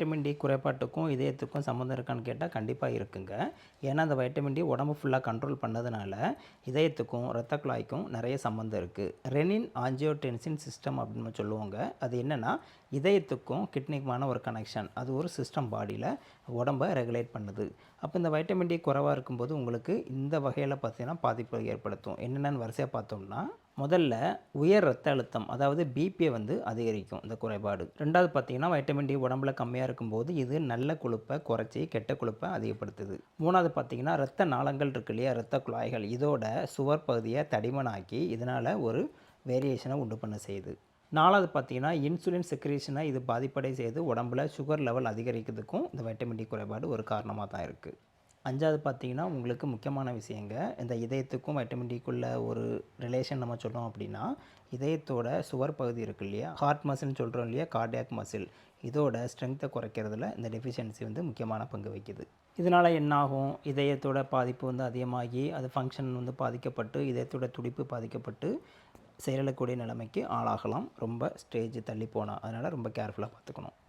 Vitamin D குறைபாட்டுக்கும் இதயத்துக்கும் சம்மந்தம் இருக்கான்னு கேட்டால் கண்டிப்பாக இருக்குங்க. ஏன்னா அந்த வைட்டமின் டி உடம்பு ஃபுல்லாக கண்ட்ரோல் பண்ணதுனால இதயத்துக்கும் இரத்த குழாய்க்கும் நிறைய சம்மந்தம் இருக்குது. ரெனின் ஆஞ்சியோடென்சின் சிஸ்டம் அப்படின்னு சொல்லுவாங்க. அது என்னென்னா இதயத்துக்கும் கிட்னிக்குமான ஒரு கனெக்ஷன். அது ஒரு சிஸ்டம் பாடியில் உடம்பை ரெகுலேட் பண்ணுது. அப்போ இந்த வைட்டமின் டி குறைவாக இருக்கும்போது உங்களுக்கு இந்த வகையில் பார்த்தீங்கன்னா பாதிப்பு ஏற்படுத்தும். என்னென்னு வரிசையாக பார்த்தோம்னா, முதல்ல உயர் ரத்த அழுத்தம், அதாவது பிபியை அதிகரிக்கும் இந்த குறைபாடு. ரெண்டாவது பார்த்தீங்கன்னா வைட்டமின் டி உடம்புல கம்மியாக இருக்கும்போது இது நல்ல கொழுப்பை குறைச்சி கெட்ட கொழுப்பை அதிகப்படுத்துது. மூணாவது பார்த்தீங்கன்னா இரத்த நாளங்கள் இருக்கு இல்லையா, இரத்த குழாய்கள், இதோட சுவர் பகுதியை தடிமனாக்கி இதனால் ஒரு வேரியேஷனை உண்டு பண்ண செய்யுது. நாலாவது பார்த்தீங்கன்னா இன்சுலின் செக்ரேஷனை இது பாதிப்படை செய்து உடம்புல சுகர் லெவல் அதிகரிக்கிறதுக்கும் இந்த வைட்டமின் டி குறைபாடு ஒரு காரணமாக தான் இருக்குது. அஞ்சாவது பார்த்தீங்கன்னா உங்களுக்கு முக்கியமான விஷயங்க, இந்த இதயத்துக்கும் வைட்டமின் டிக்குள்ள ஒரு ரிலேஷன் நம்ம சொல்கிறோம் அப்படின்னா, இதயத்தோட சுவர் பகுதி இருக்குது இல்லையா, ஹார்ட் மசில்னு சொல்கிறோம் இல்லையா, கார்டியாக் மசில், இதோட ஸ்ட்ரென்த்தை குறைக்கிறதுல இந்த டெஃபிஷியன்சி முக்கியமான பங்கு வகிக்குது. இதனால் என்னாகும், இதயத்தோட பாதிப்பு அதிகமாகி அது ஃபங்க்ஷன் பாதிக்கப்பட்டு இதயத்தோட துடிப்பு பாதிக்கப்பட்டு செயலிழக்கக்கூடிய நிலைமைக்கு ஆளாகலாம். ரொம்ப ஸ்டேஜ் தள்ளி போனால். அதனால் ரொம்ப கேர்ஃபுல்லாக பார்த்துக்கணும்.